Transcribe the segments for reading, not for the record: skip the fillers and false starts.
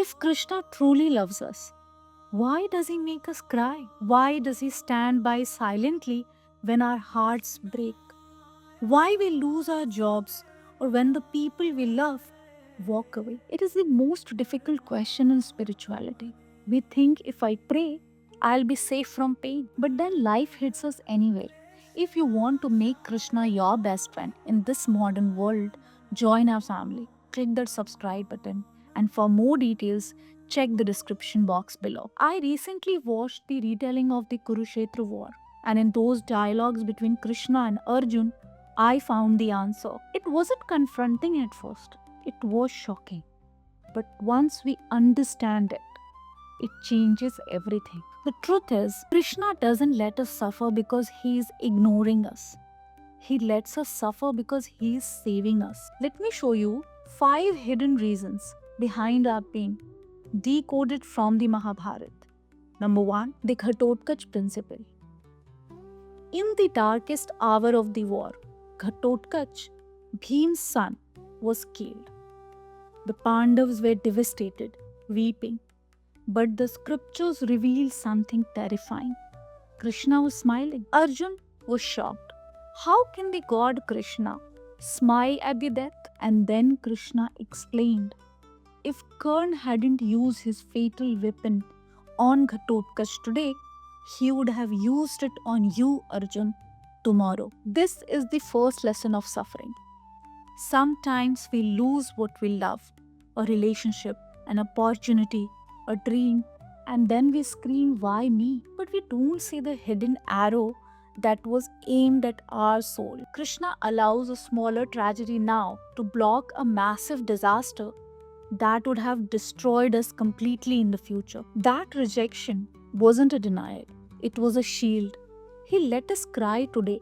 If Krishna truly loves us, why does he make us cry? Why does he stand by silently when our hearts break? Why we lose our jobs or when the people we love walk away? It is the most difficult question in spirituality. We think if I pray, I'll be safe from pain. But then life hits us anyway. If you want to make Krishna your best friend in this modern world, join our family. Click that subscribe button. And for more details, check the description box below. I recently watched the retelling of the Kurukshetra war. And in those dialogues between Krishna and Arjun, I found the answer. It wasn't confronting at first, it was shocking. But once we understand it, it changes everything. The truth is, Krishna doesn't let us suffer because he is ignoring us. He lets us suffer because he is saving us. Let me show you 5 hidden reasons behind our pain, decoded from the Mahabharata. Number 1, the Ghatotkacha principle. In the darkest hour of the war, Ghatotkacha, Bhim's son, was killed. The Pandavas were devastated, weeping. But the scriptures reveal something terrifying. Krishna was smiling. Arjun was shocked. How can the god Krishna smile at the death? And then Krishna explained. If Karna hadn't used his fatal weapon on Ghatotkacha today, he would have used it on you, Arjun, tomorrow. This is the first lesson of suffering. Sometimes we lose what we love, a relationship, an opportunity, a dream, and then we scream, why me? But we don't see the hidden arrow that was aimed at our soul. Krishna allows a smaller tragedy now to block a massive disaster that would have destroyed us completely in the future. That rejection wasn't a denial, it was a shield. He let us cry today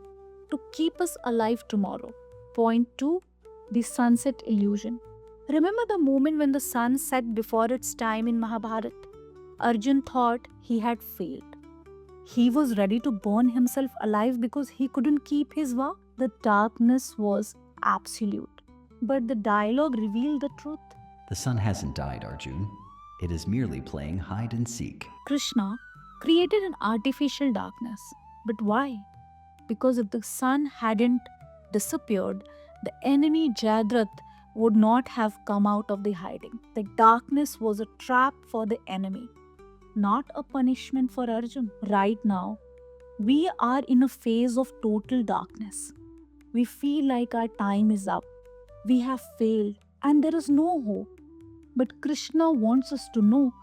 to keep us alive tomorrow. Point 2, the sunset illusion. Remember the moment when the sun set before its time in Mahabharata? Arjun thought he had failed. He was ready to burn himself alive because he couldn't keep his vow. The darkness was absolute. But the dialogue revealed the truth. The sun hasn't died, Arjun. It is merely playing hide and seek. Krishna created an artificial darkness. But why? Because if the sun hadn't disappeared, the enemy Jayadratha would not have come out of the hiding. The darkness was a trap for the enemy, not a punishment for Arjun. Right now, we are in a phase of total darkness. We feel like our time is up. We have failed and there is no hope. But Krishna wants us to know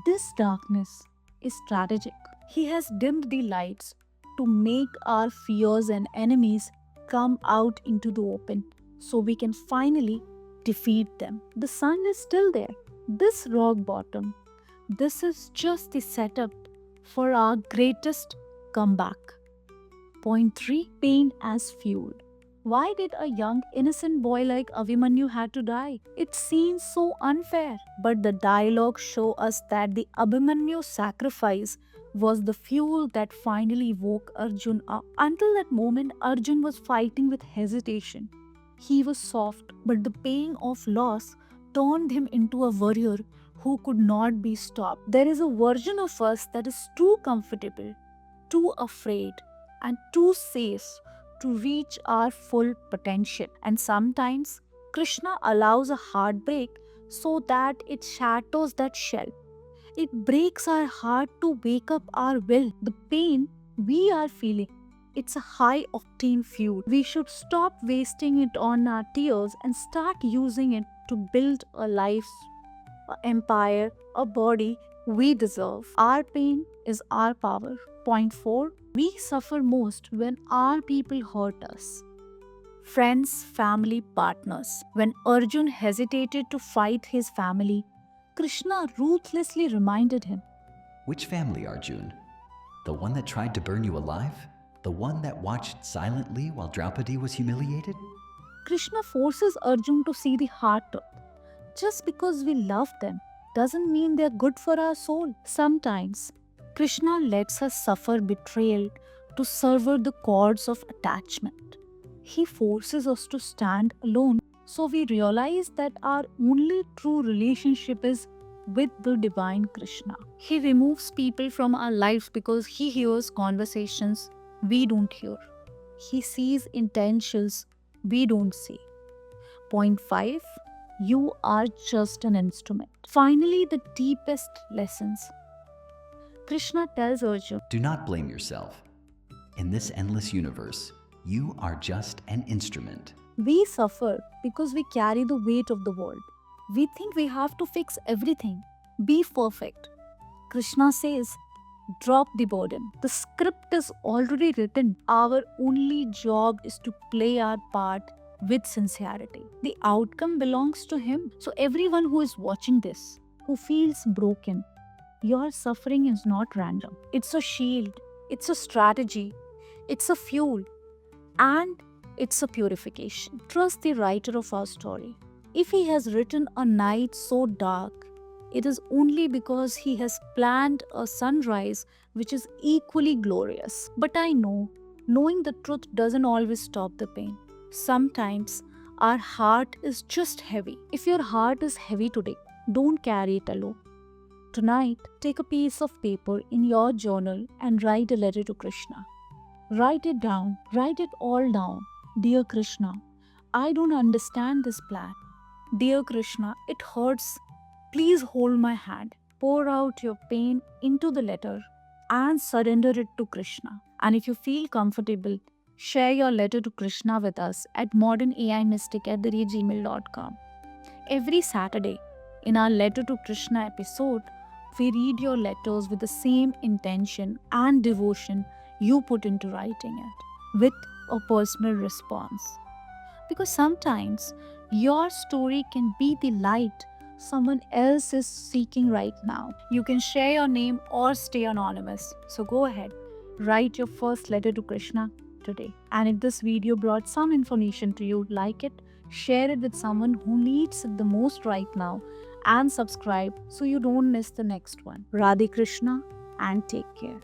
this darkness is strategic. He has dimmed the lights to make our fears and enemies come out into the open so we can finally defeat them. The sun is still there. This rock bottom, this is just the setup for our greatest comeback. Point 3, pain as fuel. Why did a young innocent boy like Abhimanyu had to die? It seems so unfair. But the dialogue show us that the Abhimanyu sacrifice was the fuel that finally woke Arjun up. Until that moment, Arjun was fighting with hesitation. He was soft, but the pain of loss turned him into a warrior who could not be stopped. There is a version of us that is too comfortable, too afraid, and too safe to reach our full potential. And sometimes Krishna allows a heartbreak so that it shatters that shell. It breaks our heart to wake up our will. The pain we are feeling, it's a high octane fuel. We should stop wasting it on our tears and start using it to build a life, an empire, a body we deserve. Our pain is our power. Point 4, we suffer most when our people hurt us. Friends, family, partners. When Arjun hesitated to fight his family, Krishna ruthlessly reminded him. Which family, Arjun? The one that tried to burn you alive? The one that watched silently while Draupadi was humiliated? Krishna forces Arjun to see the hard truth. Just because we love them doesn't mean they're good for our soul. Sometimes Krishna lets us suffer betrayal to sever the cords of attachment. He forces us to stand alone so we realize that our only true relationship is with the divine Krishna. He removes people from our lives because he hears conversations we don't hear. He sees intentions we don't see. Point 5. You are just an instrument. Finally, the deepest lessons. Krishna tells Arjuna, Do not blame yourself. In this endless universe, you are just an instrument. we suffer because we carry the weight of the world. We think we have to fix everything, be perfect. Krishna says, drop the burden. The script is already written. Our only job is to play our part with sincerity. The outcome belongs to Him. So, everyone who is watching this, who feels broken, your suffering is not random. It's a shield, it's a strategy, it's a fuel, and it's a purification. Trust the writer of our story. If he has written a night so dark, it is only because he has planned a sunrise which is equally glorious. But I know, knowing the truth doesn't always stop the pain. Sometimes our heart is just heavy. If your heart is heavy today, don't carry it alone. Tonight, take a piece of paper in your journal and write a letter to Krishna. Write it down, write it all down. Dear Krishna, I don't understand this plan. Dear Krishna, it hurts. Please hold my hand. Pour out your pain into the letter and surrender it to Krishna. And if you feel comfortable, share your letter to Krishna with us at modernaimystic@gmail.com. Every Saturday, in our Letter to Krishna episode, we read your letters with the same intention and devotion you put into writing it, with a personal response. Because sometimes your story can be the light someone else is seeking right now. You can share your name or stay anonymous. So go ahead, write your first letter to Krishna today. And if this video brought some information to you, like it, share it with someone who needs it the most right now, and subscribe so you don't miss the next one. Radhe Krishna, and take care.